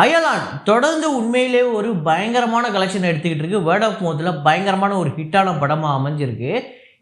அயலான் தொடர்ந்து உண்மையிலே ஒரு பயங்கரமான கலெக்ஷன் எடுத்துக்கிட்டு இருக்கு. வேர்ட் ஆஃப் மவுத்தில் பயங்கரமான ஒரு ஹிட்டான படமாக அமைஞ்சிருக்கு.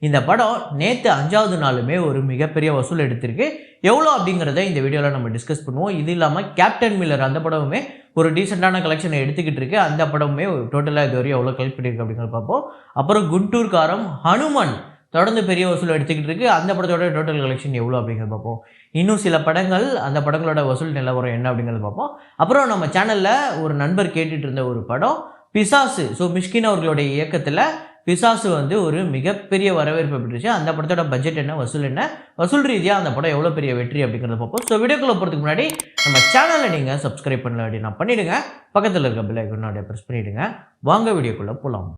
இந்த படம் நேற்று 5வது நாளுமே ஒரு மிகப்பெரிய வசூல் எடுத்திருக்கு. எவ்வளோ அப்படிங்கிறத இந்த வீடியோவில் நம்ம டிஸ்கஸ் பண்ணுவோம். இது இல்லாமல் கேப்டன் மில்லர் அந்த படமுமே ஒரு டீசெண்டான கலெக்ஷனை எடுத்துக்கிட்டு இருக்கு. அந்த படமுமே டோட்டலாக இது வரையும் எவ்வளோ கலெக்ட் பண்ணியிருக்கு அப்படிங்கிறத பார்ப்போம். அப்புறம் குண்டூர் காரம், ஹனுமான் தொடர்ந்து பெரிய வசூல் எடுத்துக்கிட்டு இருக்கு. அந்த படத்தோட டோட்டல் கலெக்ஷன் எவ்வளோ அப்படிங்கிறத பார்ப்போம். இன்னும் சில படங்கள் அந்த படங்களோட வசூல் நிலவரம் என்ன அப்படிங்கிறத பார்ப்போம். அப்புறம் நம்ம சேனலில் ஒரு நண்பர் கேட்டுட்டு இருந்த ஒரு படம் பிசாசு. ஸோ மிஷ்கின் அவர்களுடைய இயக்கத்தில் பிசாசு ஒரு மிகப்பெரிய வரவேற்பு பெற்றுச்சு. அந்த படத்தோட பட்ஜெட் என்ன, வசூல் என்ன, வசூல் ரீதியாக அந்த படம் எவ்வளோ பெரிய வெற்றி அப்படிங்கிறத பார்ப்போம். ஸோ வீடியோக்குள்ளே போகிறதுக்கு முன்னாடி நம்ம சேனலில் நீங்கள் சப்ஸ்கிரைப் பண்ணல அப்படின்னா பண்ணிவிடுங்க. பக்கத்தில் இருக்க பெல் ஐகானை அப்படியே ப்ரெஸ் பண்ணிவிடுங்க. வாங்க வீடியோக்குள்ளே போகலாம்.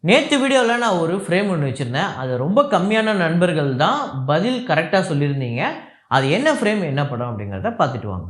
நேற்று வீடியோவில் நான் ஒரு ஃப்ரேம் ஒன்று வச்சுருந்தேன். அது ரொம்ப கம்மியான நண்பர்கள் தான் பதில் கரெக்டாக சொல்லியிருந்தீங்க. அது என்ன ஃப்ரேம், என்ன படம் அப்படிங்கிறத பார்த்துட்டு வாங்க.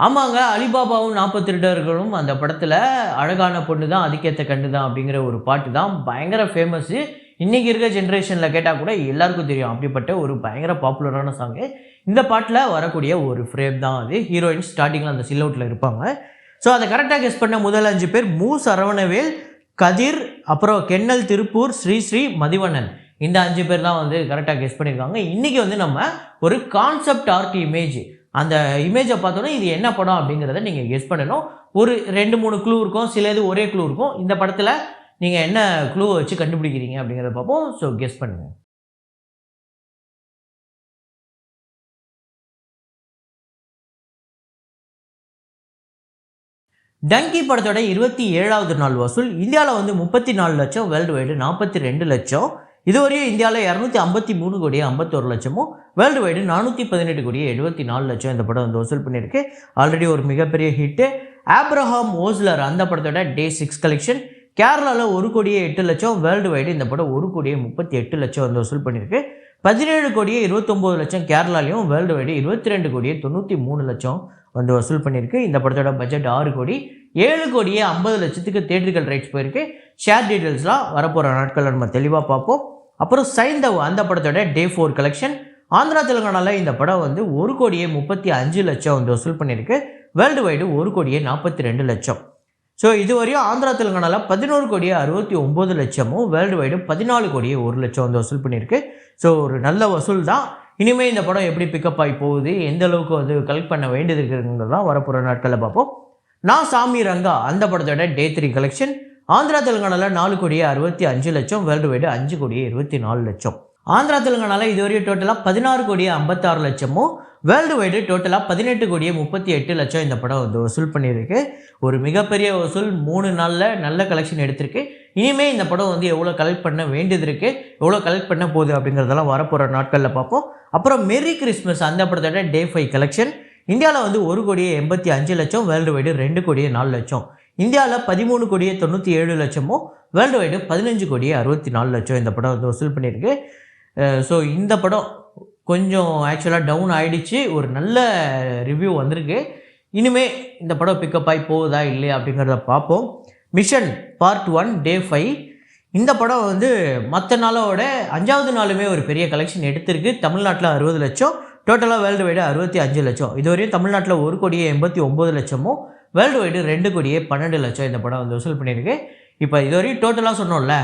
ஆமாங்க, அலிபாபாவும் 40 திருடர்களும் அந்த படத்தில் அழகான பொண்ணு தான் அதுக்கேற்ற கண்ணு தான் அப்படிங்கிற ஒரு பாட்டு தான் பயங்கர ஃபேமஸ்ஸு. இன்றைக்கி இருக்க ஜென்ரேஷனில் கேட்டால் கூட எல்லாருக்கும் தெரியும். அப்படிப்பட்ட ஒரு பயங்கர பாப்புலரான சாங்கு. இந்த பாட்டில் வரக்கூடிய ஒரு ஃப்ரேம் தான் அது. ஹீரோயின் ஸ்டார்டிங்கில் அந்த சில்லவுட்டில் இருப்பாங்க. ஸோ அதை கரெக்டாக கெஸ் பண்ண முதல் 5 பேர் மு சரவணவேல், கதிர், அப்புறம் கென்னல் திருப்பூர், ஸ்ரீ மதிவண்ணன். இந்த 5 பேர் தான் கரெக்டாக கெஸ் பண்ணியிருக்காங்க. இன்றைக்கி நம்ம ஒரு கான்செப்ட் ஆர்ட் இமேஜ், அந்த இமேஜை பார்த்தோன்னா இது என்ன படம் அப்படிங்கிறத நீங்கள் கெஸ் பண்ணணும். ஒரு 2-3 க்ளூ இருக்கும், சில இது ஒரே க்ளூ இருக்கும். இந்த படத்தில் நீங்கள் என்ன க்ளூவை வச்சு கண்டுபிடிக்கிறீங்க அப்படிங்கிறத பார்ப்போம். ஸோ கெஸ் பண்ணுங்கள். டங்கி படத்தோட 27வது நாள் வசூல் இந்தியாவில் 34 லட்சம், வேர்ல்டு வைடு 42 லட்சம். இதுவரையும் இந்தியாவில் 253 கோடி 51 லட்சமும், வேர்ல்டு வைடு 418 கோடி 74 லட்சம் இந்த படம் வசூல் பண்ணியிருக்கு. ஆல்ரெடி ஒரு மிகப்பெரிய ஹிட்டு. ஆப்ரஹாம் ஓஸ்லர் அந்த படத்தோட டே 6 கலெக்ஷன் கேரளாவில் 1 கோடியே 8 லட்சம், வேர்ல்டு வைடு இந்த படம் 1 கோடியே 38 லட்சம் வசூல் பண்ணியிருக்கு. 17 கோடியே 29 லட்சம் கேரளாலையும், வேர்ல்டு வைடு 22 கோடியே 93 லட்சம் வசூல் பண்ணியிருக்கு. இந்த படத்தோட பட்ஜெட் 6 கோடி, 7 கோடியே 50 லட்சத்துக்கு தியேட்டரிக்கல் ரைட்ஸ் போயிருக்கு. ஷேர் டீட்டெயில்ஸ்லாம் வரப்போகிற நாட்களில் நம்ம தெளிவாக பார்ப்போம். அப்புறம் சைந்தவ் அந்த படத்தோட டே 4 கலெக்ஷன் ஆந்திரா தெலுங்கானாவில் இந்த படம் 1 கோடியே 35 லட்சம் வசூல் பண்ணியிருக்கு. வேர்ல்டு வைடு 1 கோடியே 42 லட்சம். ஸோ இதுவரையும் ஆந்திரா தெலுங்கானாவில் 11 கோடியே 69 லட்சமும், வேர்ல்டு வைடு 14 கோடியே 1 லட்சம் வசூல் பண்ணியிருக்கு. ஸோ ஒரு நல்ல வசூல் தான். இனிமேல் இந்த படம் எப்படி பிக்கப் ஆகி போகுது, எந்த அளவுக்கு கலெக்ட் பண்ண வேண்டியது இருக்குங்கிறதான் வரப்போகிற நாட்களில் பார்ப்போம். நான் சாமி ரங்கா அந்த படத்தோட டே 3 கலெக்ஷன் ஆந்திரா தெலுங்கானாவில் 4 கோடியே 65 லட்சம், வேர்ல்டு வைடு 5 கோடியே 24 லட்சம். ஆந்திரா தெலுங்கானாவில் இதுவரையும் டோட்டலாக 16 கோடியே 56 லட்சமும், வேர்ல்டு வைடு டோட்டலாக 18 கோடியே 38 லட்சம் இந்த படம் வசூல் பண்ணியிருக்கு. ஒரு மிகப்பெரிய வசூல், 3 நாளில் நல்ல கலெக்ஷன் எடுத்திருக்கு. இனிமேல் இந்த படம் எவ்வளோ கலெக்ட் பண்ண வேண்டியது இருக்குது, எவ்வளோ கலெக்ட் பண்ண போகுது அப்படிங்கிறதெல்லாம் வரப்போகிற நாட்களில் பார்ப்போம். அப்புறம் மெரி கிறிஸ்மஸ் அந்த படத்தோட டே 5 கலெக்ஷன் இந்தியாவில் 1 கோடியே 85 லட்சம், வேர்ல்டு வைடு 2 கோடியே 4 லட்சம். இந்தியாவில் 13 கோடியே 97 லட்சமும், வேர்ல்டு வைடு 15 கோடியே 64 லட்சம் இந்த படம் வசூல் பண்ணியிருக்கு. ஸோ இந்த படம் கொஞ்சம் ஆக்சுவலாக டவுன் ஆகிடுச்சு. ஒரு நல்ல ரிவ்யூ வந்திருக்கு. இனிமேல் இந்த படம் பிக்கப் ஆகி போகுதா இல்லையா அப்படிங்கிறத பார்ப்போம். மிஷன் பார்ட் 1 டே 5 இந்த படம் மற்ற நாளோட 5வது நாளுமே ஒரு பெரிய கலெக்ஷன் எடுத்திருக்கு. தமிழ்நாட்டில் 60 லட்சம், டோட்டலாக வேர்ல்டு வைடு 65 லட்சம். இதுவரையும் தமிழ்நாட்டில் 1 கோடியே 89 லட்சமும், வேர்ல்டு வைடு 2 கோடியே 12 லட்சம் இந்த படம் வசூல் பண்ணியிருக்கு. இப்போ இதுவரையும் டோட்டலாக சொன்னோம்ல,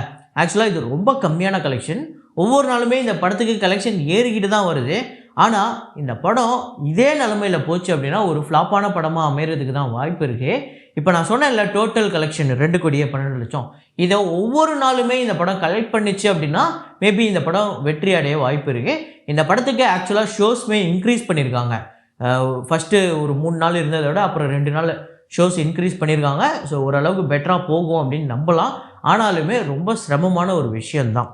ஆக்சுவலாக இது ரொம்ப கம்மியான கலெக்ஷன். ஒவ்வொரு நாளுமே இந்த படத்துக்கு கலெக்ஷன் ஏறிக்கிட்டு தான் வருது. ஆனால் இந்த படம் இதே நிலமையில் போச்சு அப்படின்னா ஒரு ஃப்ளாப்பான படமாக அமைகிறதுக்கு தான் வாய்ப்பு இருக்குது. இப்போ நான் சொன்னேன்ல, டோட்டல் கலெக்ஷன் 2 கோடியே 12 லட்சம். இதை ஒவ்வொரு நாளுமே இந்த படம் கலெக்ட் பண்ணிச்சு அப்படின்னா மேபி இந்த படம் வெற்றி அடைய வாய்ப்பு இருக்குது. இந்த படத்துக்கு ஆக்சுவலாக ஷோஸ்மே இன்க்ரீஸ் பண்ணியிருக்காங்க. ஃபஸ்ட்டு ஒரு 3 நாள் இருந்ததை விட அப்புறம் 2 நாள் ஷோஸ் இன்க்ரீஸ் பண்ணியிருக்காங்க. ஸோ ஓரளவுக்கு பெட்டராக போகும் அப்படின்னு நம்பலாம். ஆனாலுமே ரொம்ப சிரமமான ஒரு விஷயந்தான்.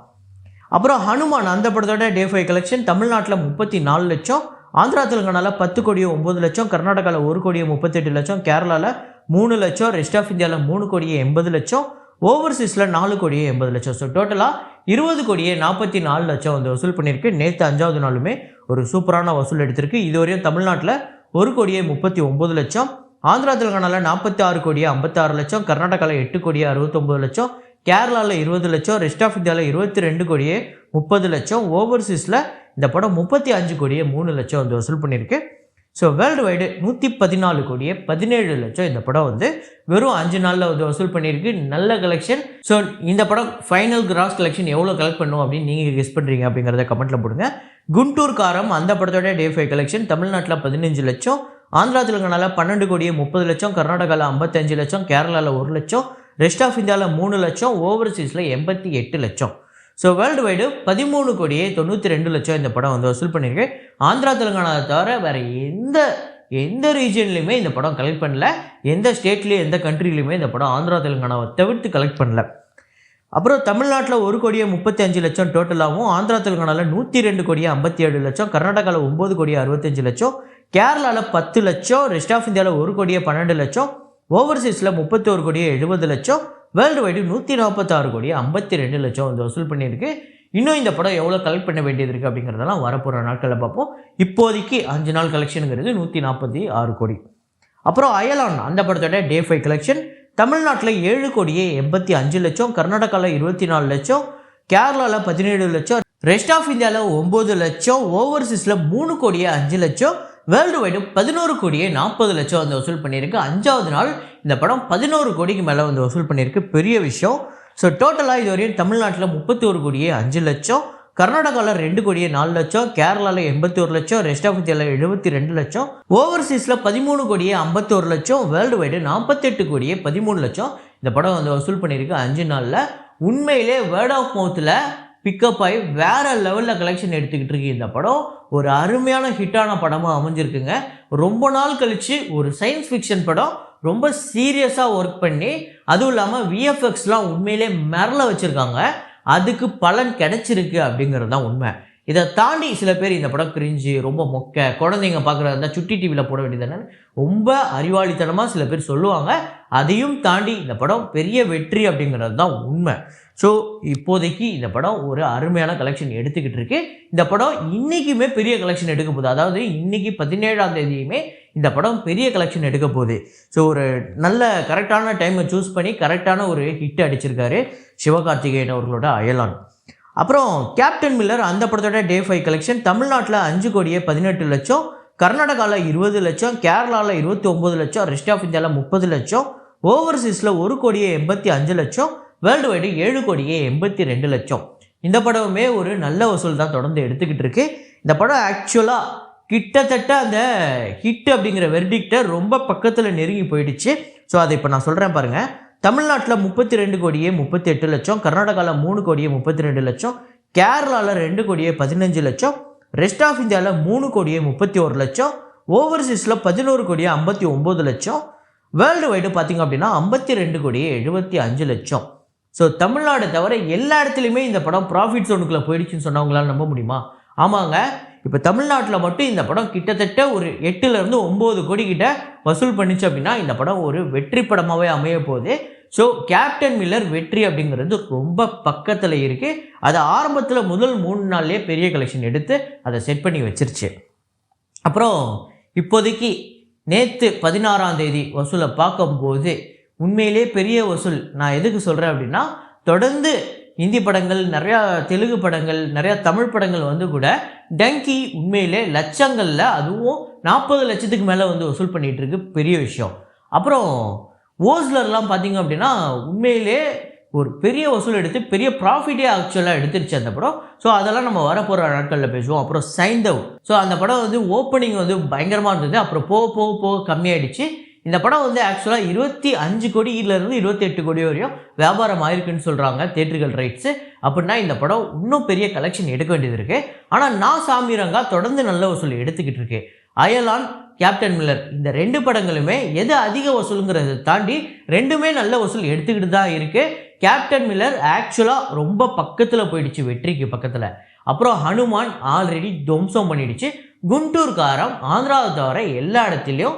அப்புறம் ஹனுமான் அந்த படத்தோட டே 5 கலெக்ஷன் தமிழ்நாட்டில் 34 லட்சம், ஆந்திரா தெலுங்கானாவில் 10 கோடியே 9 லட்சம், கர்நாடகாவில் 1 கோடியே 38 லட்சம், கேரளாவில் 3 லட்சம், ரெஸ்ட் ஆஃப் இந்தியாவில் 3 கோடியே 80 லட்சம், ஓவர்சீஸில் 4 கோடியே 80 லட்சம். ஸோ டோட்டலாக 20 கோடியே 44 லட்சம் வந்து வசூல் பண்ணியிருக்கு. நேற்று 5வது நாளுமே ஒரு சூப்பரான வசூல் எடுத்திருக்கு. இதுவரையும் தமிழ்நாட்டில் 1 கோடியே 39 லட்சம், ஆந்திரா தெலுங்கானாவில் 46 கோடியே 56 லட்சம், கர்நாடகாவில் 8 கோடியே 69 லட்சம், கேரளாவில் 20 லட்சம், ரெஸ்ட் ஆஃப் இந்தியாவில் 22 கோடியே 30 லட்சம், ஓவர்சீஸில் இந்த படம் 35 கோடியே 3 லட்சம் வந்து வசூல் பண்ணியிருக்கு. ஸோ வேர்ல்டு வைடு 114 கோடியே 17 லட்சம் இந்த படம் வந்து வெறும் 5 நாளில் வந்து வசூல் பண்ணியிருக்கு. நல்ல கலெக்ஷன். ஸோ இந்த படம் ஃபைனல் கிராஸ் கலெக்ஷன் எவ்வளோ கலெக்ட் பண்ணும் அப்படின்னு நீங்கள் கெஸ் பண்ணுறீங்க அப்படிங்கிறத கமெண்ட்டில் போடுங்க. குண்டூர் காரம் அந்த படத்தோட டே 5 கலெக்ஷன் தமிழ்நாட்டில் 15 லட்சம், ஆந்திரா தெலுங்கானாவில் 12 கோடியே 30 லட்சம், கர்நாடகாவில் 55 லட்சம், கேரளாவில் 1 லட்சம், ரெஸ்ட் ஆஃப் இந்தியாவில் 3 லட்சம், ஓவர்சீஸில் 88 லட்சம். ஸோ வேர்ல்டு வைடு 13 கோடியே 92 லட்சம் இந்த படம் வந்து வசூல் பண்ணியிருக்கு. ஆந்திரா தெலுங்கானாவை தவிர வேறு எந்த ரீஜன்லையுமே இந்த படம் கலெக்ட் பண்ணல. எந்த ஸ்டேட்லேயும் எந்த கண்ட்ரிலையுமே இந்த படம் ஆந்திரா தெலுங்கானாவை தவிர்த்து கலெக்ட் பண்ணல. அப்புறம் தமிழ்நாட்டில் 1 கோடியே 35 லட்சம் டோட்டலாகவும், ஆந்திரா தெலுங்கானாவில் 102 கோடியே 57 லட்சம், கர்நாடகாவில் 9 கோடியே 65 லட்சம், கேரளாவில் 10 லட்சம், ரெஸ்ட் ஆஃப் இந்தியாவில் 1 கோடியே 12 லட்சம், ஓவர்சீஸில் 31 கோடியே 70 லட்சம், வேர்ல்டு வைடு 146 கோடியே 52 லட்சம் வந்து வசூல் பண்ணியிருக்கு. இன்னும் இந்த படம் எவ்வளோ கலெக்ட் பண்ண வேண்டியது இருக்குது அப்படிங்கிறதெல்லாம் வரப்போகிற நாட்களில் பார்ப்போம். இப்போதைக்கு 5 நாள் கலெக்ஷனுங்கிறது 146 கோடி. அப்புறம் அயலான் அந்த படத்தோட டே 5 கலெக்ஷன் தமிழ்நாட்டில் 7 கோடியே 85 லட்சம், கர்நாடகாவில் 24 லட்சம், கேரளாவில் 17 லட்சம், ரெஸ்ட் ஆஃப் இந்தியாவில் 9 லட்சம், ஓவர்சீஸில் 3 கோடியே 5 லட்சம், வேர்ல்டு வைடு 11 கோடியே 40 லட்சம் வந்து வசூல் பண்ணியிருக்கு. 5வது நாள் இந்த படம் 11 கோடிக்கு மேலே வந்து வசூல் பண்ணியிருக்கு. பெரிய விஷயம். ஸோ டோட்டலாக இது வரையும் தமிழ்நாட்டில் 31 கோடியே 5 லட்சம், கர்நாடகாவில் 2 கோடியே 4 லட்சம், கேரளாவில் 81 லட்சம், ரெஸ்ட் ஆஃப் இந்தியாவில் 72 லட்சம், ஓவர்சீஸில் 13 கோடியே 51 லட்சம், வேர்ல்டு வைடு 48 கோடியே 13 லட்சம் இந்த படம் வந்து வசூல் பண்ணியிருக்கு 5 நாளில். உண்மையிலே வேர்ட் ஆஃப் மவுத்தில் பிக்கப் ஆகி வேறு லெவலில் கலெக்ஷன் எடுத்துக்கிட்டு இருக்கு. இந்த படம் ஒரு அருமையான ஹிட்டான படமாக அமைஞ்சிருக்குங்க. ரொம்ப நாள் கழித்து ஒரு சயின்ஸ் ஃபிக்ஷன் படம் ரொம்ப சீரியஸாக ஒர்க் பண்ணி, அதுவும் இல்லாமல் விஎஃப்எக்ஸ்லாம் உண்மையிலே மிரள வச்சுருக்காங்க. அதுக்கு பலன் கிடைச்சிருக்கு அப்படிங்கிறது தான் உண்மை. இதை தாண்டி சில பேர் இந்த படம் கிரிஞ்சு, ரொம்ப மொக்க, குழந்தைங்க பார்க்குறதா இருந்தால் சுட்டி டிவியில் போட வேண்டியதானே ரொம்ப அறிவாளித்தனமாக சில பேர் சொல்லுவாங்க. அதையும் தாண்டி இந்த படம் பெரிய வெற்றி அப்படிங்கிறது தான் உண்மை. ஸோ இப்போதைக்கு இந்த படம் ஒரு அருமையான கலெக்ஷன் எடுத்துக்கிட்டு இருக்கு. இந்த படம் இன்றைக்குமே பெரிய கலெக்ஷன் எடுக்க போகுது. அதாவது இன்றைக்கி 17ஆம் தேதியுமே இந்த படம் பெரிய கலெக்ஷன் எடுக்க போகுது. ஸோ ஒரு நல்ல கரெக்டான டைமை சூஸ் பண்ணி கரெக்டான ஒரு ஹிட் அடிச்சிருக்காரு சிவகார்த்திகேயன் அவர்களோட அயலான். அப்புறம் கேப்டன் மில்லர் அந்த படத்தோட டே 5 கலெக்ஷன் தமிழ்நாட்டில் 5 கோடியே 18 லட்சம், கர்நாடகாவில் 20 லட்சம், கேரளாவில் 29 லட்சம், ரெஸ்ட் ஆஃப் இந்தியாவில் 30 லட்சம், ஓவர்சீஸில் 1 கோடியே 85 லட்சம், வேர்ல்டு வைடு 7 கோடியே 82 லட்சம். இந்த படமுமே ஒரு நல்ல வசூல் தான் தொடர்ந்து எடுத்துக்கிட்டு இருக்கு. இந்த படம் ஆக்சுவலாக கிட்டத்தட்ட அந்த ஹிட் அப்படிங்கிற வெர்டிக்டை ரொம்ப பக்கத்தில் நெருங்கி போயிடுச்சு. ஸோ அதை இப்போ நான் சொல்கிறேன் பாருங்கள். தமிழ்நாட்டில் 32 கோடியே 38 லட்சம், கர்நாடகாவில் 3 கோடியே 32 லட்சம், கேரளாவில் 2 கோடியே 15 லட்சம், ரெஸ்ட் ஆஃப் இந்தியாவில் 3 கோடியே 31 லட்சம், ஓவர்சீஸில் 11 கோடியே 59 லட்சம், வேர்ல்டு வைடு பார்த்திங்க அப்படின்னா 52 கோடியே 75 லட்சம். ஸோ தமிழ்நாடு தவிர எல்லா இடத்துலையுமே இந்த படம் ப்ராஃபிட் ஜோனுக்குள்ளே போயிடுச்சுன்னு சொன்னவங்களால நம்ப முடியுமா? ஆமாங்க. இப்போ தமிழ்நாட்டில் மட்டும் இந்த படம் கிட்டத்தட்ட ஒரு 8லேருந்து 9 கோடி கிட்ட வசூல் பண்ணிச்சு அப்படின்னா இந்த படம் ஒரு வெற்றி படமாகவே அமைய போகுது. ஸோ கேப்டன் மில்லர் வெற்றி அப்படிங்கிறது ரொம்ப பக்கத்தில் இருக்குது. அது ஆரம்பத்தில் முதல் 3 நாள்லேயே பெரிய கலெக்ஷன் எடுத்து அதை செட் பண்ணி வச்சிருச்சு. அப்புறம் இப்போதைக்கு நேற்று 16ஆம் தேதி வசூலை பார்க்கும்போது உண்மையிலே பெரிய வசூல். நான் எதுக்கு சொல்கிறேன் அப்படின்னா, தொடர்ந்து ஹிந்தி படங்கள், நிறையா தெலுங்கு படங்கள், நிறையா தமிழ் படங்கள் வந்து கூட டங்கி உண்மையிலே லட்சங்களில், அதுவும் 40 லட்சத்துக்கு மேலே வந்து வசூல் பண்ணிகிட்டு இருக்கு. பெரிய விஷயம். அப்புறம் ஓஸ்லர்லாம் பார்த்திங்க அப்படின்னா உண்மையிலே ஒரு பெரிய வசூல் எடுத்து பெரிய ப்ராஃபிட்டே ஆக்சுவலாக எடுத்துருச்சு அந்த படம். ஸோ அதெல்லாம் நம்ம வரப்போகிற நாட்களில் பேசுவோம். அப்புறம் சைந்தவ். ஸோ அந்த படம் வந்து ஓப்பனிங் வந்து பயங்கரமாக இருந்தது. அப்புறம் போக கம்மியாயிடுச்சு. இந்த படம் வந்து ஆக்சுவலாக 25 கோடியிலேருந்து 28 கோடி வரையும் வியாபாரம் ஆயிருக்குன்னு சொல்கிறாங்க தேட்டர்கள் ரைட்ஸு. அப்படின்னா இந்த படம் இன்னும் பெரிய கலெக்ஷன் எடுக்க வேண்டியது இருக்குது. ஆனால் நான் சாமிரங்கா தொடர்ந்து நல்ல வசூல் எடுத்துக்கிட்டு இருக்கு. அயலான், கேப்டன் மில்லர் இந்த 2 படங்களுமே எது அதிக வசூலுங்கிறத தாண்டி 2மே நல்ல வசூல் எடுத்துக்கிட்டு தான் இருக்குது. கேப்டன் மில்லர் ஆக்சுவலாக ரொம்ப பக்கத்தில் போயிடுச்சு, வெற்றிக்கு பக்கத்தில். அப்புறம் ஹனுமான் ஆல்ரெடி துவம்சம் பண்ணிடுச்சு. குண்டூர் காரம் ஆந்திராவை தவிர எல்லா இடத்துலையும்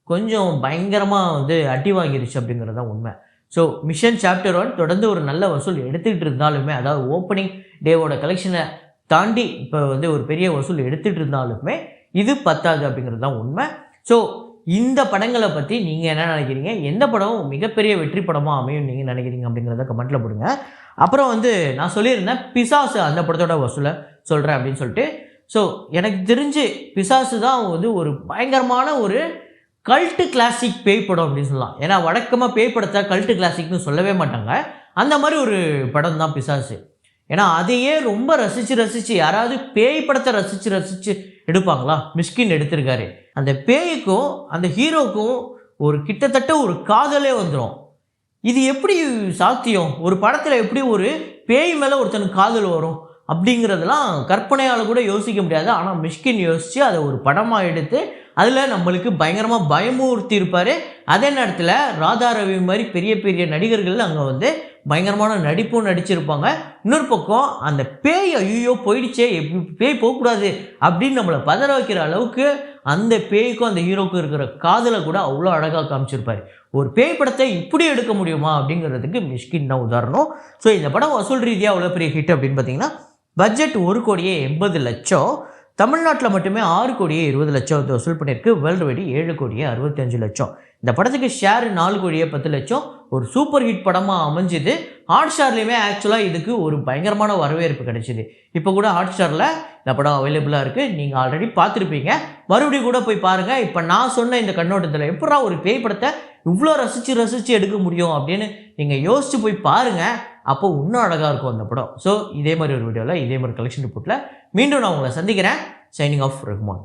கொஞ்சம் பயங்கரமாக வந்து அடி வாங்கிடுச்சு அப்படிங்கிறது தான் உண்மை. ஸோ மிஷன் சாப்டர் 1 தொடர்ந்து ஒரு நல்ல வசூல் எடுத்துக்கிட்டு இருந்தாலுமே, அதாவது ஓப்பனிங் டேவோட கலெக்ஷனை தாண்டி இப்போ வந்து ஒரு பெரிய வசூல் எடுத்துகிட்டு இருந்தாலுமே இது பத்தாது அப்படிங்கிறது தான் உண்மை. ஸோ இந்த படங்களை பற்றி நீங்கள் என்ன நினைக்கிறீங்க? எந்த படம் மிகப்பெரிய வெற்றி படமாக அமையும் நீங்கள் நினைக்கிறீங்க அப்படிங்கிறத கமெண்ட்டில் போடுங்க. அப்புறம் வந்து நான் சொல்லியிருந்தேன் பிசாசு அந்த படத்தோட வசூலை சொல்கிறேன் அப்படின்னு சொல்லிட்டு. ஸோ எனக்கு தெரிஞ்சு பிசாசு தான் வந்து ஒரு பயங்கரமான ஒரு கல்ட்டு கிளாசிக் பேய் படம் அப்படின்னு சொல்லலாம். ஏன்னா வழக்கமாக பேய் படத்தை கல்ட்டு கிளாசிக்னு சொல்லவே மாட்டாங்க. அந்த மாதிரி ஒரு படம் தான் பிசாசு. ஏன்னா அதையே ரொம்ப ரசித்து யாராவது பேய் படத்தை ரசித்து எடுப்பாங்களா? மிஷ்கின் எடுத்திருக்காரு. அந்த பேய்க்கும் அந்த ஹீரோக்கும் ஒரு கிட்டத்தட்ட ஒரு காதலே வந்துடும். இது எப்படி சாத்தியம்? ஒரு படத்தில் எப்படி ஒரு பேய் மேலே ஒருத்தனுக்கு காதல் வரும் அப்படிங்கிறதெல்லாம் கற்பனையால் கூட யோசிக்க முடியாது. ஆனால் மிஷ்கின் யோசித்து அதை ஒரு படமாக எடுத்து அதில் நம்மளுக்கு பயங்கரமாக பயமுறுத்தி இருப்பார். அதே நேரத்தில் ராதா ரவி மாதிரி பெரிய பெரிய நடிகர்கள் அங்கே வந்து பயங்கரமான நடிப்பும் நடிச்சிருப்பாங்க. இன்னொரு பக்கம் அந்த பேய் ஐயோ போயிடுச்சே, பேய் போகக்கூடாது அப்படின்னு நம்மளை பதற வைக்கிற அளவுக்கு அந்த பேய்க்கும் அந்த ஹீரோக்கும் இருக்கிற காதலை கூட அவ்வளோ அழகாக காமிச்சிருப்பார். ஒரு பேய் படத்தை இப்படி எடுக்க முடியுமா அப்படிங்கிறதுக்கு மிஷ்கின் தான் உதாரணம். ஸோ இந்த படம் வசூல் ரீதியாக அவ்வளோ பெரிய ஹிட் அப்படின்னு பார்த்தீங்கன்னா பட்ஜெட் 1,80,00,000, தமிழ்நாட்டில் மட்டுமே 6,20,00,000 வந்து வசூல் பண்ணியிருக்கு. World wide 7,65,00,000. இந்த படத்துக்கு ஷேர் 4,10,00,000. ஒரு சூப்பர் ஹிட் படமாக அமைஞ்சுது. ஹாட் ஸ்டார்லேயுமே ஆக்சுவலாக இதுக்கு ஒரு பயங்கரமான வரவேற்பு கிடைச்சிது. இப்போ கூட ஹாட் ஸ்டாரில் இந்த படம் அவைலபிளாக இருக்குது. நீங்கள் ஆல்ரெடி பார்த்துருப்பீங்க, மறுபடியும் கூட போய் பாருங்கள். இப்போ நான் சொன்ன இந்த கண்ணோட்டத்தில் எப்படா ஒரு பேய் படத்தை இவ்வளோ ரசித்து எடுக்க முடியும் அப்படின்னு நீங்கள் யோசித்து போய் பாருங்கள். அப்போ இன்னும் அழகாக இருக்கும் அந்த படம். ஸோ இதே மாதிரி ஒரு வீடியோவில் இதே மாதிரி கலெக்ஷன் ரிப்போர்ட்டில் மீண்டும் நான் உங்களை சந்திக்கிறேன். Signing off Rahman.